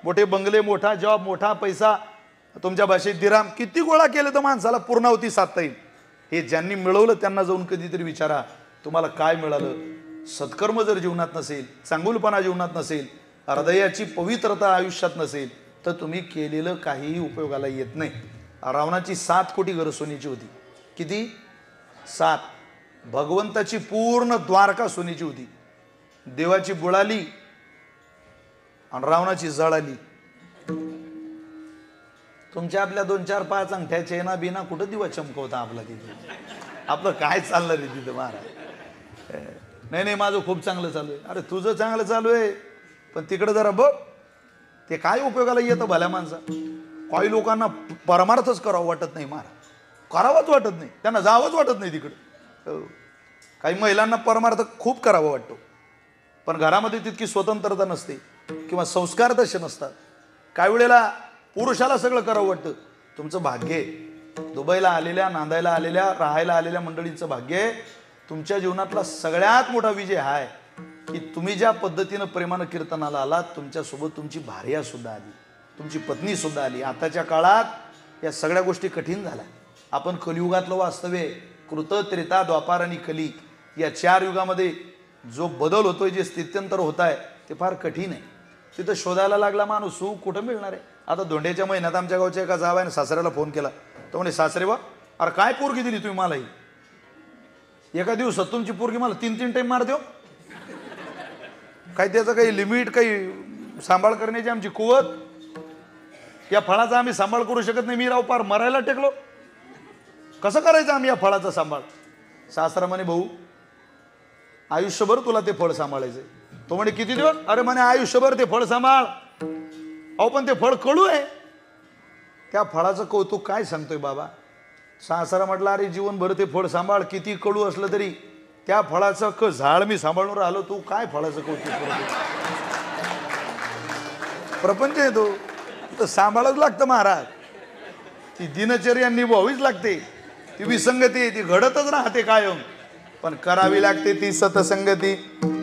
मोठे बंगले, मोठा जॉब, मोठा पैसा, तुमच्या भाषेत दिराम, किती गोळा केले तर माणसाला पूर्णावती साधता येईल? हे ज्यांनी मिळवलं त्यांना जाऊन कधीतरी विचारा, तुम्हाला काय मिळालं? सत्कर्म जर जीवनात नसेल, चांगुलपणा जीवनात नसेल, हृदयाची पवित्रता आयुष्यात नसेल, तर तुम्ही केलेलं काहीही उपयोगाला येत नाही. रावणाची 7 कोटी घरं सोन्याची होती. किती? 7. भगवंताची पूर्ण द्वारका सोन्याची होती. देवाची बुळाली आणि रावणाची जळाली. तुमच्या आपल्या 2 4 5 अंगठ्या चेना बिना कुठं दिवा चमकवता आपला तिथे? आपलं काय चाललं रे तिथं महाराज? नाही नाही, माझं खूप चांगलं चालू आहे. अरे तुझं चांगलं चालू आहे, पण तिकडे जरा बघ, ते काय उपयोगाला येतं भल्या माणसा? काही लोकांना परमार्थच करावं वाटत नाही महाराज, करावंच वाटत नाही, त्यांना जावंच वाटत नाही तिकडं. काही महिलांना परमार्थ खूप करावा वाटतो, पण घरामध्ये तितकी स्वतंत्रता नसते किंवा संस्कार तसे नसतात. काही वेळेला पुरुषाला सगळं करावं वाटतं. तुमचं भाग्य आहे, दुबईला आलेल्या, नांदायला आलेल्या, राहायला आलेल्या मंडळींचं भाग्य आहे. तुमच्या जीवनातला सगळ्यात मोठा विजय हा आहे की तुम्ही ज्या पद्धतीनं प्रेमानं कीर्तनाला आलात, तुमच्यासोबत तुमची भार्या सुद्धा आली, तुमची पत्नी सुद्धा आली. आताच्या काळात या सगळ्या गोष्टी कठीण झाल्या. आपण कलियुगातलं वास्तव्य, कृत, त्रेता, द्वापार आणि कली या 4 युगामध्ये जो बदल होतोय, जे स्थित्यंतर होत आहे, ते फार कठीण आहे. तिथं शोधायला लागला माणूस, सुख कुठं मिळणार आहे? आता धोंड्याच्या महिन्यात आमच्या गावच्या एका जावाने सासऱ्याला फोन केला. तो म्हणे, सासरे बा, अरे काय पोरगी दिली तुम्ही मला? ही एका दिवसात तुमची पोरगी मला 3-3 टाइम मार देऊ? काही त्याचं काही लिमिट, काही सांभाळ करण्याची आमची कुवत? या फळाचा आम्ही सांभाळ करू शकत नाही. मी राव पार मरायला टेकलो. कसं करायचं आम्ही या फळाचा सांभाळ? सासरा म्हणे, भाऊ आयुष्यभर तुला ते फळ सांभाळायचंय. तो म्हणे, किती दिवस? अरे म्हणे, आयुष्यभर ते फळ सांभाळ. अहो पण ते फळ कडू आहे. त्या फळाचं कौतुक काय सांगतोय बाबा? सासरा म्हटलं, अरे जीवनभर ते फळ सांभाळ, किती कडू असलं तरी त्या फळाचं झाड मी सांभाळून राहिलो, तू काय फळाचं कौतुक करतो? प्रपंच आहे तो, तर सांभाळावंच लागतं महाराज. ती दिनचर्या निभावीच लागते. ती विसंगती ती घडतच राहते कायम, पण करावी लागते ती सतसंगती.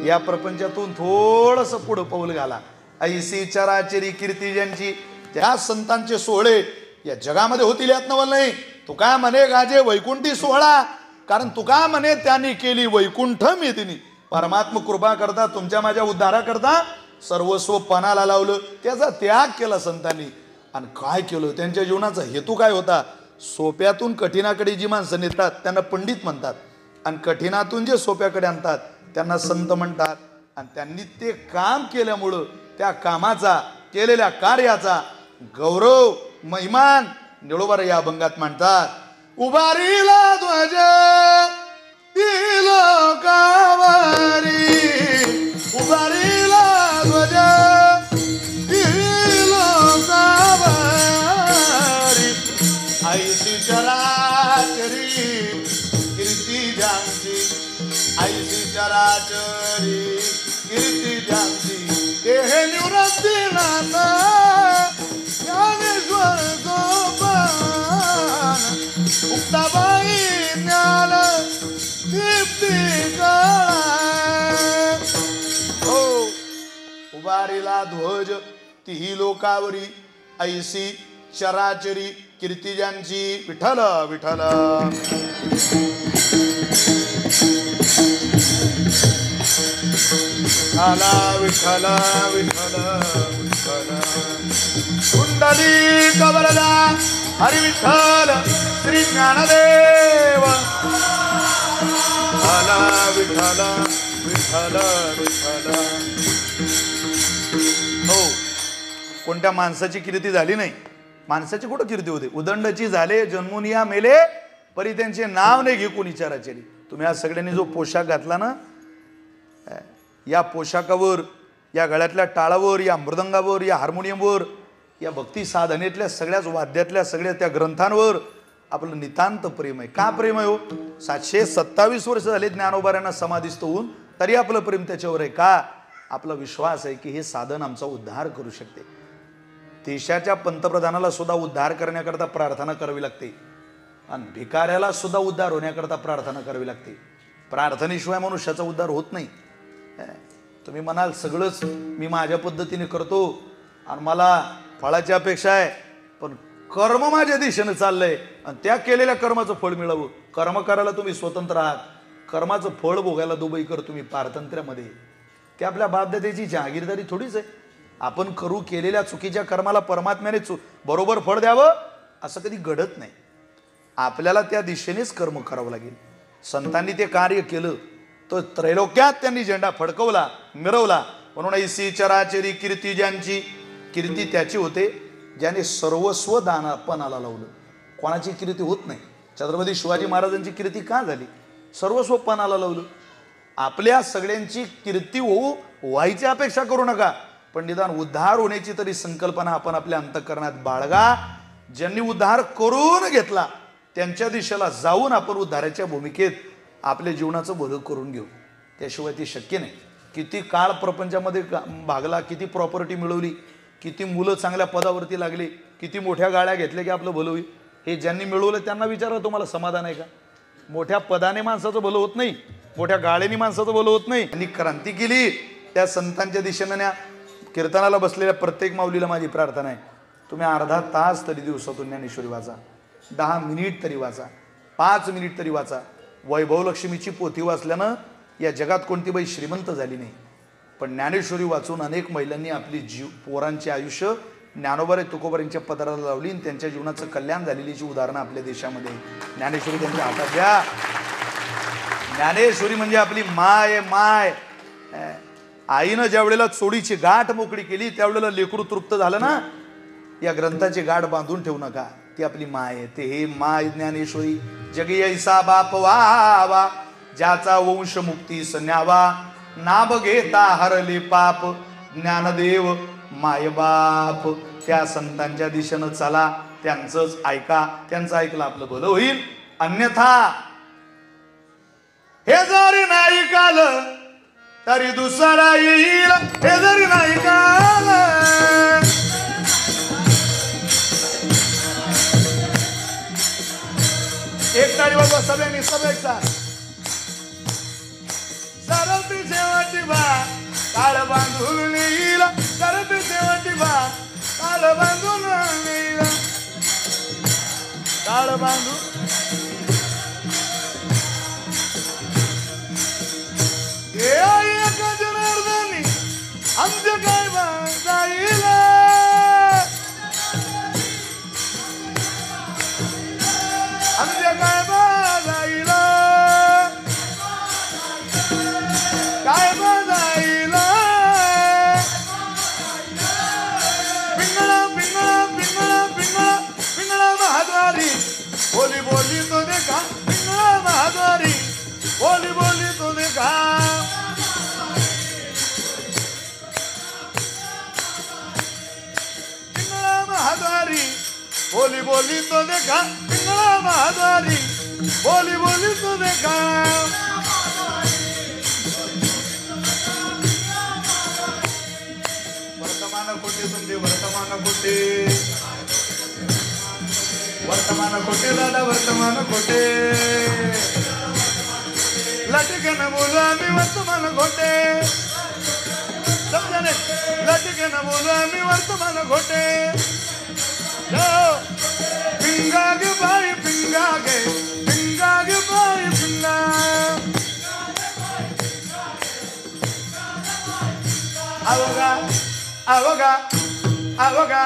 या प्रपंचातून थोडंसं पुढं पाऊल घाला. ऐसी चराचरी कीर्ती ज्यांची, त्या संतांचे सोहळे या जगामध्ये होतील यात नवल नाही. तुका म्हणे गाजे वैकुंठी सोहळा, कारण तुका म्हणे त्यांनी केली वैकुंठ मेदिनी. परमात्मा कृपा करता, तुमच्या माझ्या उद्धारा करता सर्वस्व पणाला लावलं, त्याचा त्याग केला संतांनी. आणि काय केलं? त्यांच्या जीवनाचा हेतू काय होता? सोप्यातून कठीणाकडे जी माणसं नेतात त्यांना पंडित म्हणतात, आणि कठीणातून जे सोप्याकडे आणतात त्यांना संत म्हणतात. आणि त्यांनी ते काम केल्यामुळं त्या कामाचा, केलेल्या कार्याचा गौरव, महिमान निळोबार या अभंगात म्हणतात. उभारीला ध्वज लोकावरी, उभारीला ध्वज लोकावरी, ऐसी चराचरी कीर्ती ज्यांची, ऐसी चराचरी कीर्ती ज्यांची, ते हे निवृत्ती नाथा ज्ञानेश्वर सोपान, मुक्ताबाई ज्ञान दीप्ती कळा. हो, उभारीला ध्वज तीही लोकावरी, ऐसी चराचरी कीर्ती ज्यांची. विठ्ठल विठ्ठल. आला विठ्ठल विठ्ठल विठ्ठल. कुंडली कबरला हरी विठ्ठल श्री ज्ञानदेव. आला विठ्ठल विठ्ठल विठ्ठल. हो, कोणत्या माणसाची कीर्ती झाली नाही? माणसाची कुठं कीर्ती होते? उदंडची झाले जन्मून या मेले, परी त्यांचे नाव नाही घे कोणी चराचरी. तुम्ही आज सगळ्यांनी जो पोशाख घातला ना, या पोशाखावर, या गळ्यातल्या टाळावर, या मृदंगावर, या हार्मोनियमवर, या भक्ती साधनेतल्या सगळ्याच वाद्यातल्या सगळ्या त्या ग्रंथांवर आपलं नितांत प्रेम आहे. का प्रेम आहे हो? 727 वर्ष झाले ज्ञानोबाऱ्यांना समाधीस्थ होऊन, तरी आपलं प्रेम त्याच्यावर आहे. का? आपला विश्वास आहे की हे साधन आमचा उद्धार करू शकते. देशाच्या पंतप्रधानाला सुद्धा उद्धार करण्याकरता प्रार्थना करावी लागते, आणि भिकाऱ्याला सुद्धा उद्धार होण्याकरता प्रार्थना करावी लागते. प्रार्थनेशिवाय मनुष्याचा उद्धार होत नाही. तुम्ही म्हणाल सगळंच मी माझ्या पद्धतीने करतो, आणि मला फळाची अपेक्षा आहे, पण कर्म माझ्या दिशेनं चाललंय आणि त्या केलेल्या कर्माचं फळ मिळावं. कर्म करायला तुम्ही स्वतंत्र आहात, कर्माचं फळ भोगायला दुबईकर तुम्ही पारतंत्र्यामध्ये. ते आपल्या बापदाद्याची जहागीरदारी थोडीच आहे. आपण करू केलेल्या चुकीच्या कर्माला परमात्म्याने बरोबर फळ द्यावं असं कधी घडत नाही. आपल्याला त्या दिशेनेच कर्म करावं लागेल. संतांनी ते कार्य केलं तर त्रैलोक्यात त्यांनी झेंडा फडकवला, मिरवला. म्हणून ऐसी चराचरी कीर्ती, ज्यांची कीर्ती त्याची होते ज्याने सर्वस्व दानपणाला लावलं. कोणाची कीर्ती होत नाही. छत्रपती शिवाजी महाराजांची कीर्ती का झाली? सर्वस्व पणाला लावलं. आपल्या सगळ्यांची कीर्ती व्हायची अपेक्षा करू नका, पण निदान उद्धार होण्याची तरी संकल्पना आपण आपल्या अंतःकरणात बाळगा. ज्यांनी उद्धार करून घेतला त्यांच्या दिशेला जाऊन आपण उद्धाराच्या भूमिकेत आपल्या जीवनाचं भलं करून घेऊ. त्याशिवाय ते शक्य नाही. किती काळ प्रपंचामध्ये भागला, किती प्रॉपर्टी मिळवली, किती मुलं चांगल्या पदावरती लागली, किती मोठ्या गाड्या घेतल्या की आपलं भलं होईल. हे ज्यांनी मिळवलं त्यांना विचारा, तुम्हाला समाधान आहे का? मोठ्या पदाने माणसाचं भलं होत नाही, मोठ्या गाड्याने माणसाचं भलं होत नाही. त्यांनी क्रांती केली. त्या संतांच्या दिशेनं कीर्तनाला बसलेल्या प्रत्येक माऊलीला माझी प्रार्थना आहे, तुम्ही अर्धा तास तरी दिवसातून ज्ञानेश्वरी वाचा, 10 मिनिट तरी वाचा, 5 मिनिट तरी वाचा. वैभवलक्ष्मीची पोथी वाचल्यानं या जगात कोणती बाई श्रीमंत झाली नाही, पण ज्ञानेश्वरी वाचून अनेक महिलांनी आपली पोरांचे आयुष्य ज्ञानोबा तुकोबारांच्या पदराला लावली आणि त्यांच्या जीवनाचं कल्याण झालेलीची उदाहरणं आपल्या देशामध्ये. ज्ञानेश्वरी त्यांच्या हातात द्या. ज्ञानेश्वरी म्हणजे आपली माय. माय आईनं ज्या वेळेला चोडीची गाठ मोकळी केली त्यावेळेला लेकरू तृप्त झालं ना. या ग्रंथाची गाठ बांधून ठेवू नका, ती आपली माय आहे. ते हे माय ज्ञानेश्वरी. जगी ऐसा बाप वावा, ज्याचा वंश मुक्तीस न्यावा, नाभ घेता हरले पाप, ज्ञानदेव माय बाप. त्या संतांच्या दिशेनं चला, त्यांचंच ऐका. त्यांचं ऐकलं आपलं भलं होईल. अन्यथा हे जरी नाही काल तरी दुसरा येईल. हे जरी नाही काल. एक टाळी वाजवा सगळ्यांनी, सगळ्यांचा. सरती शेवटी बा काळ बांधून येईल. सरती शेवटी बा काळ बांधून येईल. काळ बांधून एका जनार्दनी आमच्या काय बांधाईल. आमच्या काय बांधाईल. काय बांधाईल. पिंगळा पिंगळा पिंगळा पिंगळा पिंगळा महाद्वारी बोली बोली तो देखा. पिंगळा महाद्वारी बोली बोली तो देखा. पिंगळा महाद्वारी बोली बोली तो देखा. पिंगळा महाद्वारी बोली बोली तो देखा. वर्तमान कोटे तुमचे वर्तमान कोटे. वर्तमान कोटे दादा वर्तमान कोटे. लटकन बोलू आम्ही वर्तमान कोटे. समजा नाही. लटकन बोलू आम्ही वर्तमान कोटे. पिंगा गे बाई पिंगा गे. पिंगा गे बाई पिंगा. अवगा अवगा अवगा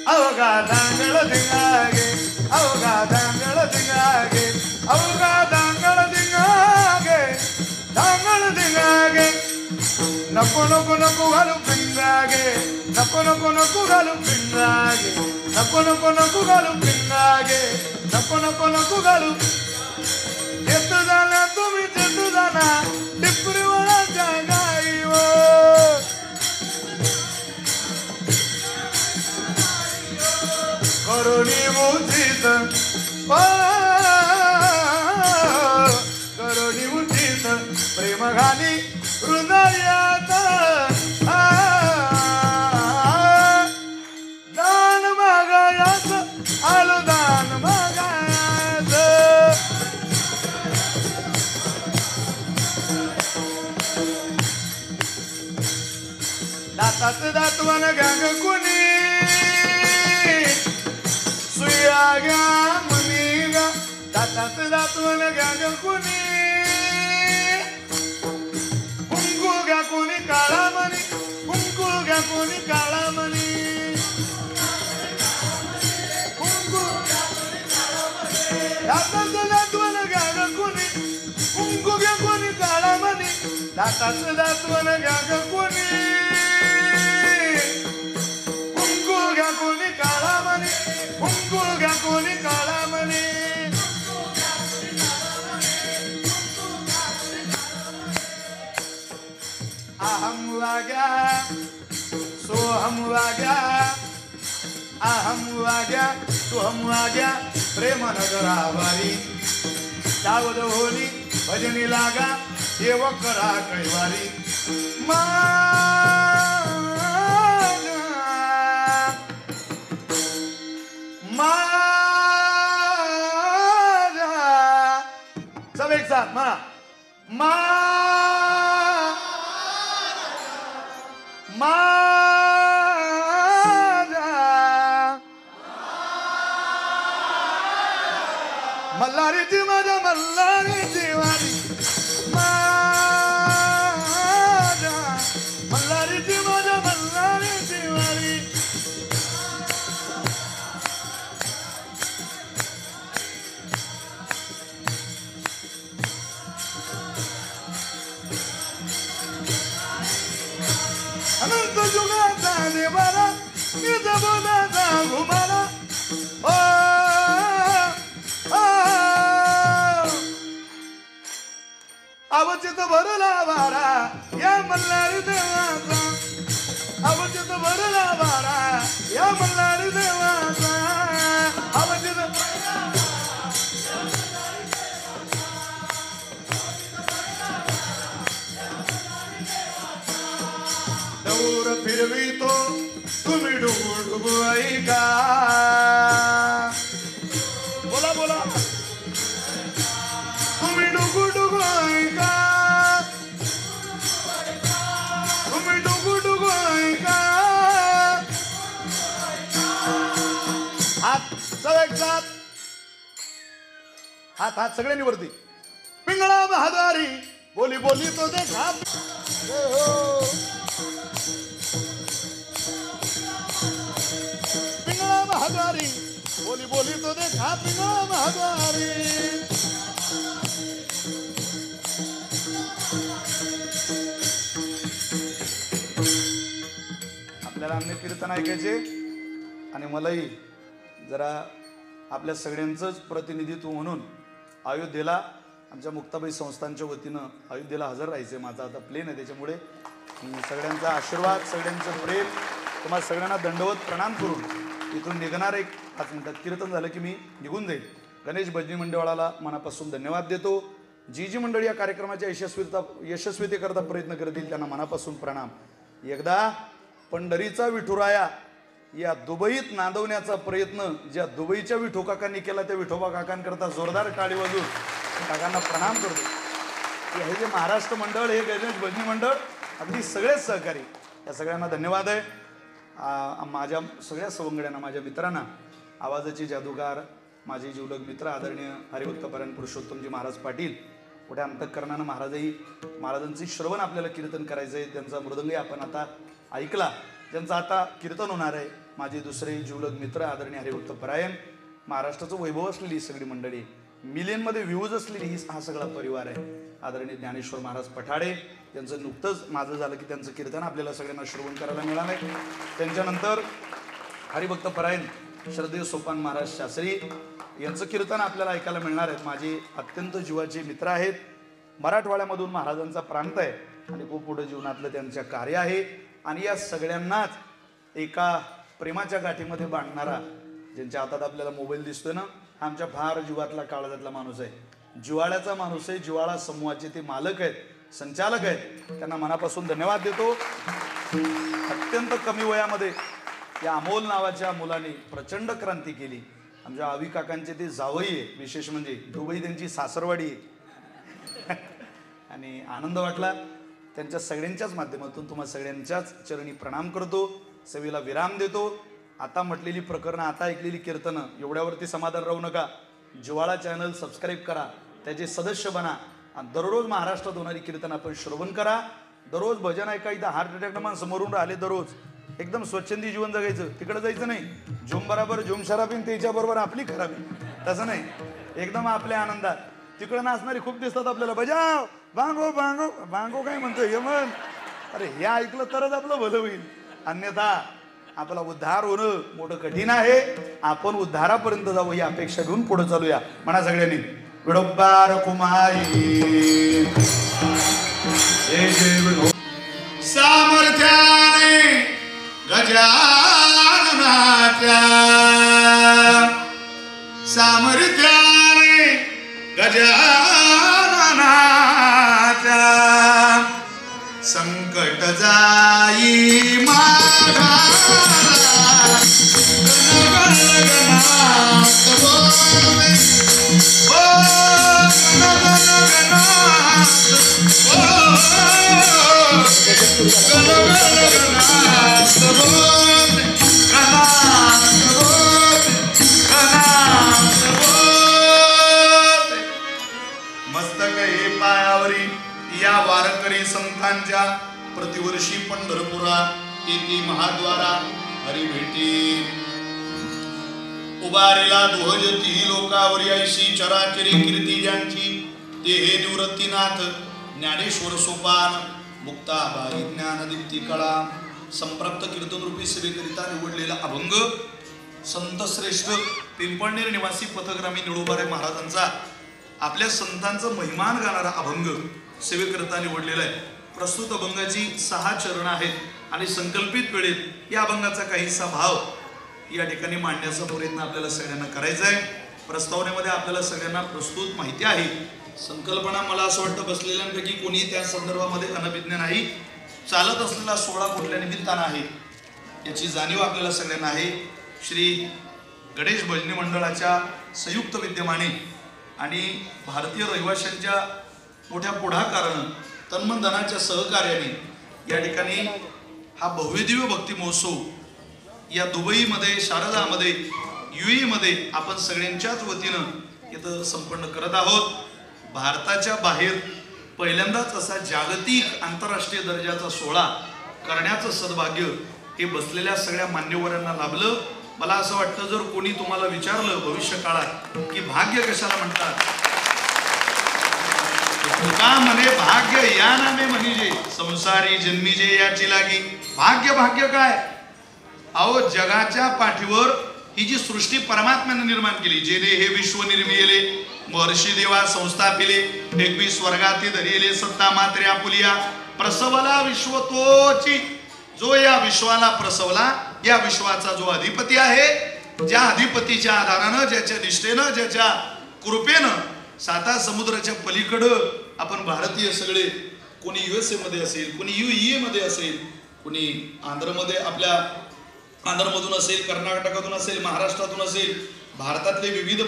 अवगा दांगळ दिंगागे. अवगा दांगळ दिंगागे. अवगा दांगळ दिंगागे. दांगळ दिंगागे. नको नको नको घालू पिंगागे. नको नको नको घालू पिंगागे. नको नको नको घालू पिंगागे. नको नको नको घालू. येत झाला तुम्ही जेतू जाना टिपरी वळाच्या गाईवर. करुणी मुठीत करुणी मुठीत प्रेम घाली हृदयात. दान मागायाच आलो दान मागायाच. दातात दातवान गंग कुणी सुया घ्या मनी गा दातात दातून घ्या ग कुणी कुंकू घ्या कोणी काळा मणी कुंकू घ्या कोणी काळा मणी कुंकू दातात दातून घ्या ग कुणी कुंकू घ्या कोणी काळा मणी दातात दातून घ्या ग कोणी कुंकू घ्या कोणी काळा मणी कुंकू घ्या कोणी काळा मणी अहम वाग्या सोहम वाग्या अहम वाग्या सोहम वाग्या प्रेम नगरावारी सावध होली भजनी लागा देव करा कैवारी सब एक साथ मल्हारीची माझ्या मल्हारीची वारी मल्हारीची माझ्या मल्हारीची वारी अनंत जुगाचा देवाला निज बोलाचा घुमाला अवचित भरला वारा या मल्हारी देवाचा अवचित भरला वारा या मल्हारी देवाचा अवचित दौर फिरवितो तुम्ही डुगू डुगू ऐका बोला बोला तुम्ही डुगू डुगू ऐका तुम्ही डुगू डुगू ऐका हात सगळे साथ हात हात सगळ्यांनी वरती पिंगळा बहादारी बोली बोली तो दे घात पिंगळा बहादारी बोली बोली तो दे घात पिंगळा बहादारी आपल्याला अन्य कीर्तन ऐकायचे आणि मलाही जरा आपल्या सगळ्यांचंच प्रतिनिधित्व म्हणून अयोध्येला आमच्या मुक्ताबाई संस्थांच्या वतीनं अयोध्येला हजर राहायचे. माझा आता प्लेन आहे त्याच्यामुळे सगळ्यांचा आशीर्वाद सगळ्यांचं प्रेम तुम्हाला सगळ्यांना दंडवत प्रणाम करून इथून निघणार. एक 5 मिनिटात कीर्तन झालं की मी निघून जाईल. गणेश भजनी मंडळाला मनापासून धन्यवाद देतो. जी जी मंडळी या कार्यक्रमाच्या यशस्वीतेकरता प्रयत्न करतील त्यांना मनापासून प्रणाम. एकदा पंढरीचा विठुराया या दुबईत नांदवण्याचा प्रयत्न ज्या दुबईच्या विठू काकांनी केला त्या विठोबा काकांकरता जोरदार टाळी वाजवून काकांना प्रणाम करतो. हे जे महाराष्ट्र मंडळ हे गणेश भजनी मंडळ अगदी सगळेच सहकारी या सगळ्यांना धन्यवाद आहे. माझ्या सगळ्या सवंगड्यांना माझ्या मित्रांना आवाजाचे जादूगार माझे जीवलग मित्र आदरणीय हरिभक्तपरायण पुरुषोत्तमजी महाराज पाटील कुठे अंतःकरणानं महाराजांचे श्रवण आपल्याला कीर्तन करायचं आहे. त्यांचा मृदंग आपण आता ऐकला. ज्यांचं आता कीर्तन होणार आहे माझे दुसरे जीवलग मित्र आदरणीय हरिभक्तपरायण महाराष्ट्राचं वैभव असलेली सगळी मंडळी मिलियनमध्ये व्ह्यूज असलेली हा सगळा परिवार आहे. आदरणीय ज्ञानेश्वर महाराज पठाडे त्यांचं नुकतंच माझं झालं की त्यांचं कीर्तन आपल्याला सगळ्यांना श्रवण करायला मिळालं आहे. त्यांच्यानंतर हरिभक्तपरायण श्रद्धेय सोपान महाराज शास्त्री यांचं कीर्तन आपल्याला ऐकायला मिळणार आहे. माझे अत्यंत जीवाचे मित्र आहेत. मराठवाड्यामधून महाराजांचा प्रांत आहे आणि खूप पुढे जीवनातलं त्यांचं कार्य आहे. आणि या सगळ्यांनाच एका प्रेमाच्या गाठीमध्ये बांधणारा ज्यांच्या हातात आपल्याला मोबाईल दिसतोय ना आमच्या फार जीवातला काळजातला माणूस आहे. जिव्हाळ्याचा माणूस आहे. जिव्हाळा समूहाचे ते मालक आहेत संचालक आहेत. त्यांना मनापासून धन्यवाद देतो. अत्यंत कमी वयामध्ये या अमोल नावाच्या मुलाने प्रचंड क्रांती केली. आमच्या आवी काकांचे ते जावई आहे. विशेष म्हणजे दुबई त्यांची सासरवाडी आहे. आणि आनंद वाटला. त्यांच्या सगळ्यांच्याच माध्यमातून तुम्हाला सगळ्यांच्याच चरणी प्रणाम करतो. सेवेला विराम देतो. आता म्हटलेली प्रकरणं, आता ऐकलेली कीर्तनं एवढ्यावरती समाधान राहू नका. जिव्हाळा चॅनल सबस्क्राईब करा, त्याचे सदस्य बना आणि दररोज महाराष्ट्रात होणारी कीर्तन आपण श्रवण करा. दररोज भजन ऐका. इथं हार्ट अटॅकनं माणसं मरून राहिले. दररोज एकदम स्वच्छंदी जीवन जगायचं. तिकडे जायचं नाही. झुम बराबर झुम शराबीन त्याच्याबरोबर आपली खराबी, तसं नाही. एकदम आपल्या आनंदात. तिकडे नाचणारी खूप दिसतात आपल्याला. बजाव बांगो बांगो बांगो काय म्हणतोय यमन. अरे हे ऐकलं तरच आपलं भलं होईल, अन्यथा आपला उद्धार होणं मोठं कठीण आहे. आपण उद्धारापर्यंत जाऊ ही अपेक्षा घेऊन पुढे चालूया. म्हणा सगळ्यांनी विडोबार कुमारी सामर्थ्याने गजाननाच्या, सामर्थ्याने गजाननाच्या संकट जाई माझा मस्तक हे पायावरी या वारकरी संतांच्या प्रतिवर्षी पंढरपुरा येथे महाद्वारा हरी भेटी उभारेला ध्वजती लोकावरी ऐशी चराचरी कीर्ती ज्यांची ते हे निवृत्तीनाथ ज्ञानेश्वर सोपान मुक्ताबाई ज्ञानदीप्ती कळा संप्राप्त कीर्तन रूपी सेवेकरिता निवडलेला अभंग संत श्रेष्ठ पिंपळनेर निवासी पथग्रामी निळोबारे महाराजांचा आपल्या संतांचा महिमान गाणारा अभंग सेवेकरिता निवडलेला आहे. प्रस्तुत अभंगाची 6 चरण आहेत आणि संकल्पित वेळेत या अभंगाचा काहीसा भाव या ठिकाणी मांडण्याचा प्रयत्न आपल्याला सगळ्यांना करायचा आहे. प्रस्तावनेमध्ये आपल्याला सगळ्यांना प्रस्तुत माहिती आहे. संकल्पना मला असं वाटतं बसलेल्यांपैकी कोणी त्या संदर्भामध्ये अनभिज्ञ नाही. चालत असलेला सोहळा कुठल्या निमित्तानं आहे याची जाणीव आपल्याला सगळ्यांना आहे. श्री गणेश भजनी मंडळाच्या संयुक्त विद्यमाने आणि भारतीय रहिवाशांच्या मोठ्या पुढाकारानं तन्मनधनाच्या सहकार्याने या ठिकाणी हा भव्यदिव्य भक्ती महोत्सव या दुबईमध्ये, शारदामध्ये, UAE मध्ये आपण सगळ्यांच्याच वतीनं इथं संपन्न करत आहोत. भारताच्या बाहेर पहिल्यांदाच असा जागतिक आंतरराष्ट्रीय दर्जाचा सोहळा करण्याचं सद्भाग्य हे बसलेल्या सगळ्या मान्यवरांना लाभलं. मला असं वाटतं जर कोणी तुम्हाला विचारलं भविष्य काळात की भाग्य कशाला म्हणतात, तुका म्हणे भाग्य या नामे म्हणजे संसारी जन्मीजे याची लागी. भाग्य भाग्य काय अहो, जगाच्या पाठीवर ही जी सृष्टी परमात्म्याने निर्माण केली, जेने हे विश्व निर्मिले महर्षी देवा संस्थापिले 21 स्वर्गाती धरिले सत्ता मात्रे आपुलिया प्रसवला विश्व तोची. जो या विश्वाला प्रसवला, या विश्वाचा जो अधिपती आहे, ज्या अधिपतीच्या आधारानं, ज्याच्या निष्ठेनं, ज्याच्या कृपेनं 7 समुद्राच्या पलीकडं आपण भारतीय सगळे, कोणी USA मध्ये असेल, कोणी UAE मध्ये असेल, कोणी आंध्रमध्ये आपल्या आंध्रमधून असेल, कर्नाटकातून असेल, महाराष्ट्रातून असेल, भारतातले विविध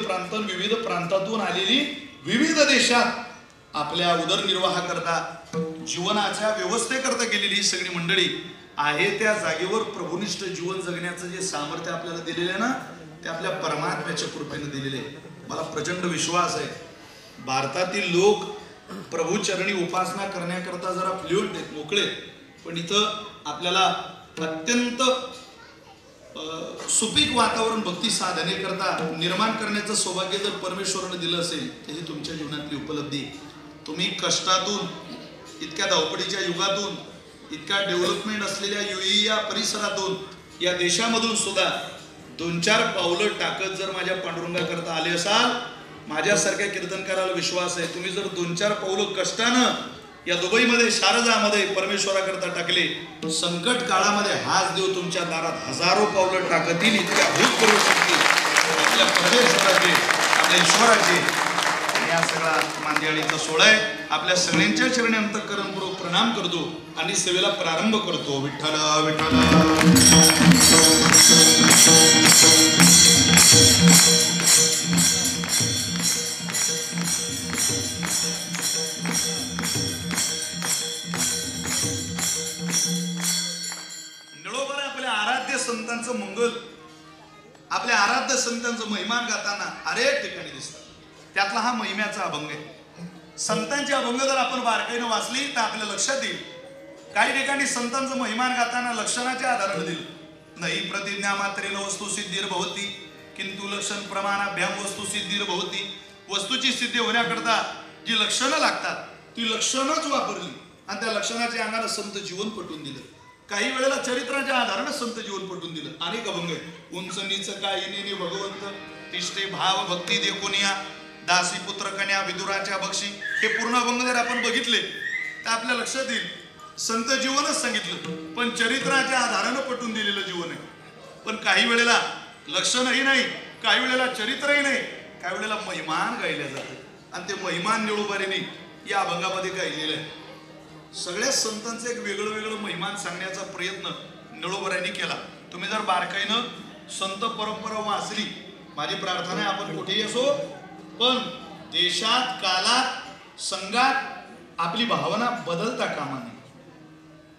प्रांतातून आलेली विविध देशात आपल्या उदरनिर्वाहाकरता जीवनाच्या व्यवस्थेकरता गेलेली सगळी मंडळी आहे. त्या जागेवर प्रभुनिष्ठ जीवन जगण्याचं जे सामर्थ्य आपल्याला दिलेलं आहे ना, ते आपल्या परमात्म्याच्या कृपेने दिलेले आहे. मला प्रचंड विश्वास आहे भारतातील लोक प्रभुचरणी उपासना करण्याकरता जरा फ्लुएंट आहेत, मोकळे, पण इथं आपल्याला अत्यंत सुपीक वातावरण भक्ती साधने करता निर्माण करण्याचं सौभाग्य जर परमेश्वराने दिलं असेल तर ही तुमच्या जीवनातली उपलब्धी. तुम्ही कष्टातून, इतक्या धावपळीच्या युगातून, इतका डेव्हलपमेंट असलेल्या UAE या परिसरातून, या देशामधून सुद्धा 2-4 पावलं टाकत जर माझ्या पांडुरंगाकरता आले असाल, माझ्यासारख्या कीर्तनकाराला विश्वास आहे तुम्ही जर 2-4 पावलं कष्टानं या दुबईमध्ये, शारदामध्ये परमेश्वराकरता टाकले, संकट काळामध्ये हाच देव तुमच्या दारात हजारो पावलं टाकतील. इतक्या भूतपूर्व शक्ती आपल्या परमेश्वराचे, आपल्या ईश्वराचे. या सगळा मांदियाळीचा सोहळा आहे. आपल्या सगळ्यांच्या चरणी अंतःकरणपूर्वक प्रणाम करतो आणि सेवेला प्रारंभ करतो. विठ्ठल विठ्ठल. निळोबाला आपल्या आराध्य संतांचं मंगल आपल्या आराध्य संतांचं महिमान गाताना अनेक ठिकाणी दिसतात. त्यातला हा महिम्याचा अभंग आहे. संतांची अभंग जर आपण बारकाईनं वाचली तर आपल्या लक्षात येईल. काही ठिकाणी संतांचं महिमान गाताना लक्षणाच्या आधाराने दिलं. नाही प्रतिज्ञा मात्रेन वस्तू सिद्धीर भवती किंतु लक्षण प्रमाणाभ्याम वस्तू सिद्धीर भवती. वस्तूची सिद्धी होण्याकरता जी लक्षणं लागतात ती लक्षणच वापरली आणि त्या लक्षणाच्या अंगाने संत जीवन पटवून दिलं. काही वेळेला चरित्राच्या आधाराने संत जीवन पटवून दिलं. अनेक अभंग आहे. उंच नीच काही नेने भगवंत तिष्ठे भाव भक्ती देखोनिया दासी पुत्र कन्या विदुराच्या बक्षी. हे पूर्ण अभंग जर आपण बघितले तर आपल्या लक्षात येईल संत जीवनच सांगितलं पण चरित्राच्या आधारानं पटवून दिलेलं जीवन आहे. पण काही वेळेला लक्षणही नाही, काही वेळेला चरित्रही नाही, काही वेळेला महिमान गायल्या जाते आणि ते महिमान निळूबारीने या अभंगामध्ये गायलेलं आहे. सगळ्या संतांचं एक वेगळं वेगळं महिमान सांगण्याचा प्रयत्न निळूबाऱ्यांनी केला. तुम्ही जर बारकाईनं संत परंपरा वाचली, माझी प्रार्थना आहे आपण कुठेही असो पण देशात कालात संघात आपली भावना बदलता कामा नये.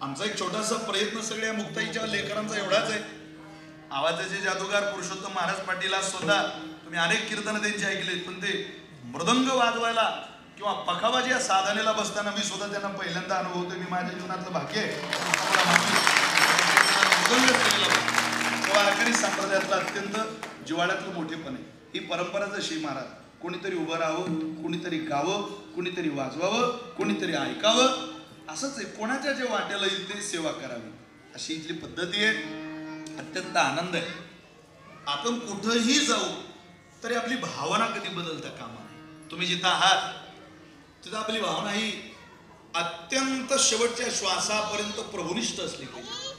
आमचा एक छोटासा प्रयत्न सगळ्या मुक्ताईच्या लेखकांचा एवढाच आहे. आवाजाचे जादूगार पुरुषोत्तम महाराज पाटील स्वतः तुम्ही अनेक कीर्तन त्यांची ऐकले पण ते मृदंग वाजवायला किंवा पखावाजी या साधनेला बसताना मी स्वतः त्यांना पहिल्यांदा अनुभवतो. मी माझ्या जीवनातलं भाग्य आहे. वारकरी संप्रदायातलं अत्यंत जिव्हाळ्यातलं मोठेपण आहे. ही परंपरा जशी महाराज कोणीतरी उभं राहावं, कोणीतरी गावं, कोणीतरी वाजवावं, कोणीतरी ऐकावं, असंच आहे. कोणाच्या जे वाट्याला येईल ते सेवा करावी अशी इथली पद्धती आहे. अत्यंत आनंद आहे. आपण कुठंही जाऊ तरी आपली भावना कधी बदलता कामा नये. तुम्ही जिथं आहात तिथं आपली भावना ही अत्यंत शेवटच्या श्वासापर्यंत प्रभुनिष्ठ असली पाहिजे.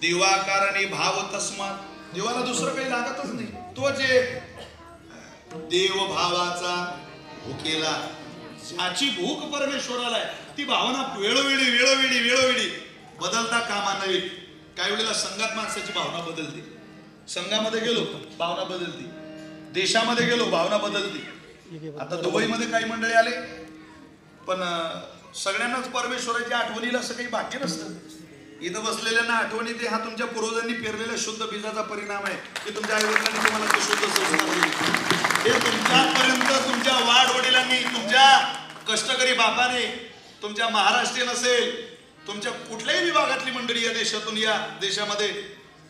देवाकारणे भाव तस्मात. देवाला दुसरं काही लागतच नाही. तो जे देव भावाचा भूकेला ज्याची भूक परमेश्वराला आहे ती भावना वेळोवेळी वेळोवेळी वेळोवेळी बदलता कामा नये. काही वेळेला संघात माणसाची भावना बदलते. संघामध्ये गेलो भावना बदलते, देशामध्ये गेलो भावना बदलते. आता दुबईमध्ये काही मंडळी आले पण सगळ्यांनाच परमेश्वराच्या आठवणीला असं काही बाकी नसतं. इथं बसलेल्यांना आठवणी ते हा तुमच्या पूर्वजांनी पेरलेल्या शुद्ध बीजाचा परिणाम आहे की तुमच्या आईवडिलांनी तुम्हाला ते शुद्ध संस्कार दिले. हे तुमच्यापर्यंत तुमच्या वाडवडिलांनी, तुमच्या कष्टकरी बापाने, तुमच्या महाराष्ट्रीयन असेल, तुमच्या कुठल्याही विभागातली मंडळी या देशातून या देशामध्ये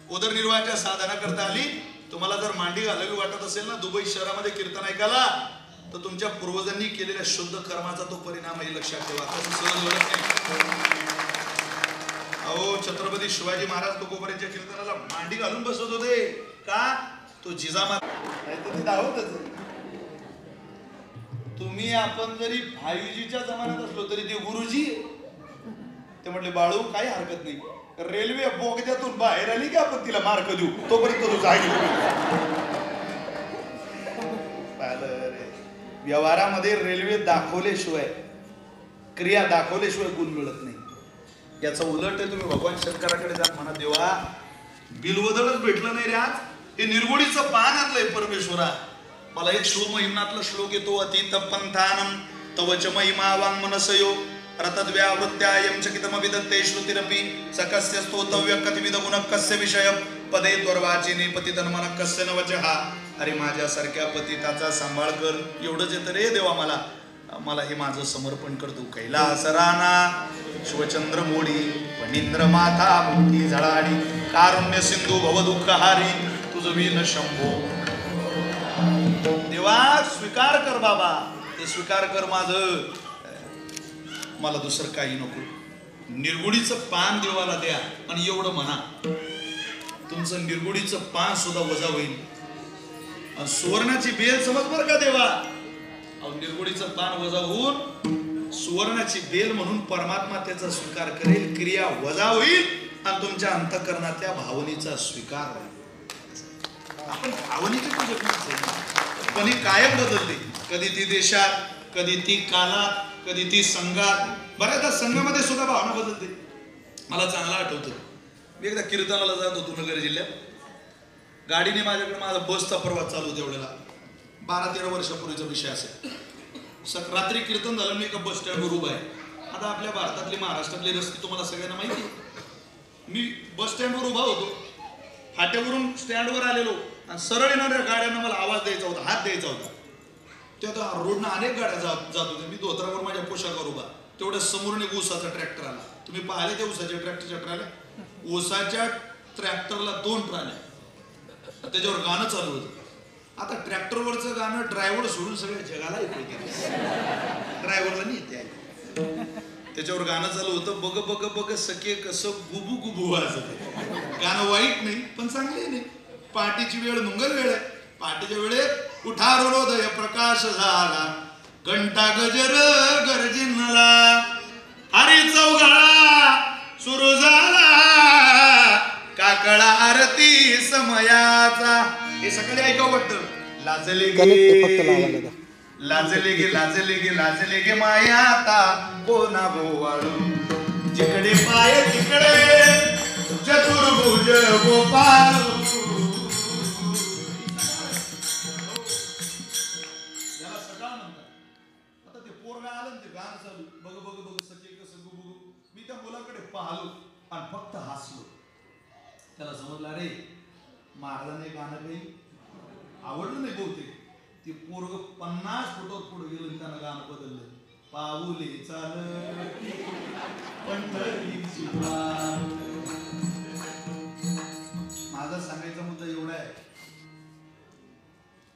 उदरनिर्वाहाच्या साधना करता आली. तुम्हाला जर मांडी घालावी वाटत असेल ना दुबई शहरामध्ये कीर्तन ऐकायला तर तुमच्या पूर्वजांनी केलेल्या शुद्ध कर्माचा तो परिणाम आहे. लक्षात ठेवा. सहज ओळख नाही. अहो छत्रपती शिवाजी महाराज तुकोबऱ्यांच्या कीर्तनाला मांडी घालून बसत होते का? तो जिजामा दावतच. तुम्ही आपण जरी 5Gच्या जमान्यात असलो तरी ते गुरुजी ते म्हटले बाळू काही हरकत नाही, रेल्वे बोगद्यातून बाहेर आली की आपण तिला मार्क देऊ तोपर्यंत तो जागी. व्यवहारामध्ये रेल्वे दाखवल्याशिवाय, क्रिया दाखवल्याशिवाय गुण मिळत नाही. याचा उलट आहे तुम्ही भगवान शंकराकडे जा म्हणा देवा बिलवदळच भेटलं नाही रे आज. हे निर्गुणीचं पान आणलंय परमेश्वरा. मला एक श्लोक श्लोक येतो. अतीत पंथानम तवच महिमा वांग मनसयो रतद्व्यावृत्त्यायं चकितमविदत्ते श्रुतिरपि सकस्य स्तोतव्य कतिविध गुण कस्य विषय पदे त्वर्वाचिने पतितन्मन कस्य न वचः. अरे माझ्यासारख्या पतिताचा सांभाळ कर. एवढंच येतं रे देवा मला. मला हे माझं समर्पण करतो. कैलास राणा शिवचंद्र मोडी पणींद्र माता भक्ती झळाडी कारुण्य सिंधू भव दुःखहारी तुझ विन शंभो. देवा स्वीकार कर बाबा, ते स्वीकार कर माझं. मला दुसरं काही नको. निर्गुडीचं पान देवाला द्या आणि एवढं म्हणा तुमचं निर्गुडीचं पान सुद्धा वजा होईल. सुवर्णाची बेल समज बर का देवा. निर्गुडीचं पान वजा होऊन सुवर्णाची बेल म्हणून परमात्मा त्याचा स्वीकार करेल. क्रिया वजा होईल आणि तुमच्या अंतःकरणातल्या भावनेचा स्वीकार होईल. आपण भावनेची पण ही कायम बदलते. कधी ती देशात, कधी ती कालात, कधी ती संघात. बऱ्याचदा संघामध्ये सुद्धा भावना बदलते. मला चांगलं आठवतं मी एकदा कीर्तनाला जात होतो नगर जिल्ह्यात. गाडीने माझ्याकडे माझा बसचा प्रवास चालू होता. एवढ्याला 12-13 वर्षापूर्वीचा विषय असेल. रात्री कीर्तन झालं. मी एका बस स्टँडवर उभा आहे. आता आपल्या भारतातले महाराष्ट्रातले रस्ते तुम्हाला सगळ्यांना माहिती आहे. मी बस स्टँडवर उभा होतो. फाट्यावरून स्टँडवर आलेलो आणि सरळ येणाऱ्या गाड्यांना मला आवाज द्यायचा होता, हात द्यायचा होता. त्या रोडनं अनेक गाड्या जात होत्या. मी धोत्रावर माझ्या पोशाखावर उभा. तेवढ्या समोरून एक ऊसाचा ट्रॅक्टर आला. तुम्ही पाहिले त्या ऊसाच्या ट्रॅक्टरच्या ट्राल्या? ऊसाच्या ट्रॅक्टरला 2 ट्राल्या, त्याच्यावर गाणं चालू होतं. आता ट्रॅक्टरवरचं गाणं ड्रायव्हर सोडून सगळ्या जगाला ऐकू. ड्रायव्हरला नाही येते. त्याच्यावर गाणं चालू होतं, बघ बघ बघ सखे कसं गुबू गुबू वाजत. गाणं वाईट नाही पण चांगले नाही. पहाटेची वेळ मंगल वेळ आहे. पहाटेच्या वेळेत उठा रोडोदय प्रकाश झाला, घंटा गजर गरजिनला, हरी चौघळा सुरू झाला, काकळा आरती समयाचा. हे सकाळी ऐकावं वाटतं. लाजले गे लाजले गे लाजले गे लाजले गे माया आता कोणा गोवाळू, जिकडे पाय तिकडे चतुर्भुज गोपाळ. याला सकाळ म्हणतात. आता ते पोरगा आलं ते गाणं चालू, बघ बघ बघ सखे कसं गुबू. मी त्या मुलाकडे पाहलो आणि फक्त हसलो. त्याला समजलं अरे महाराजांनी गाणं काही आवडलं नाही बहुतेक. ते पोरग 50 फुटात पुढे गेलं आणि त्यानं गाणं बदललं. पाऊले चालती पंढरीची वाट. माझा सांगायचा मुद्दा एवढा आहे.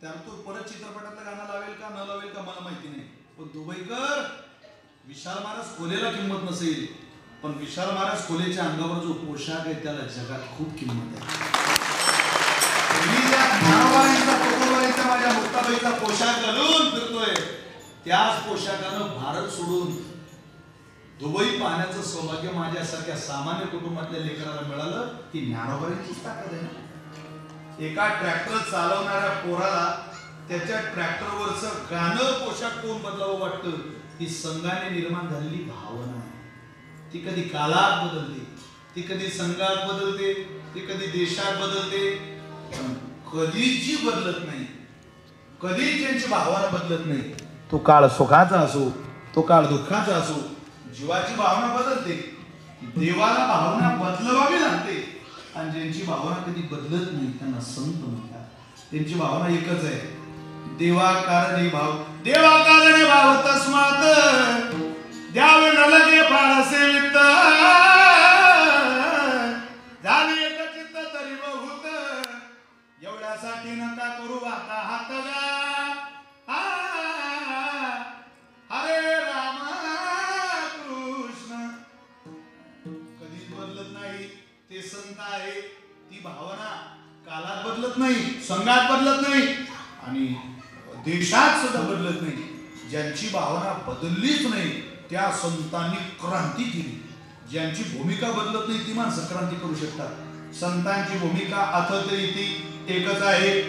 त्यावर तो परत चित्रपटातलं गाणं लावेल का न लावेल का मला माहिती नाही. पण दुबईकर विशाल महाराज खोलेला किंमत नसेल, पण विशाल महाराज खोलेच्या अंगावर जो पोशाख आहे त्याला जगात खूप किंमत आहे. मी त्या नावारीचा पोटोवारीचा माझ्या मुक्ताबाईचा पोशाख घालून फिरतोय. त्याच पोशाखानं भारत सोडून दुबई पाहण्याचं सौभाग्य माझ्यासारख्या सामान्य कुटुंबातल्या लेकराला मिळालं. ती ज्ञानोबाईचीच ताकद आहे ना. एका ट्रॅक्टर चालवणाऱ्या पोराला त्याच्या ट्रॅक्टरवरचं गाणं पोशाख कोण बदलावं वाटतं. ही संघाने निर्माण झालेली भावना आहे. ती कधी काळात बदलते, ती कधी संघात बदलते, ती कधी देशात बदलते, कधीच जी बदलत नाही. कधीच त्यांची भावना बदलत नाही. तो काळ सुखाचा असो, तो काळ दुःखाचा असो, जीवाची भावना बदलते. देवाला भावना बदलवावी लागते. आणि ज्यांची भावना कधी बदलत नाही त्यांना संत म्हणतात. त्यांची भावना एकच आहे, देवा कारणे भाव, देवा कारणे भाव तस्मात द्यावे न लगे फार सेवित, झाले एक चित्त तरी बहुत, एवढ्यासाठी नका करू आता हात गा. हरे राम कृष्ण. कधीच बदलत नाही. ते संत आहे. ती भावना कालात बदलत नाही, संघात बदलत नाही आणि देशात सुद्धा बदलत नाही. ज्यांची भावना बदललीच नाही त्या संतांनी क्रांती केली. ज्यांची भूमिका बदलत नाही ती माणसं क्रांती करू शकतात. संतांची भूमिका अथत इति एकच आहे,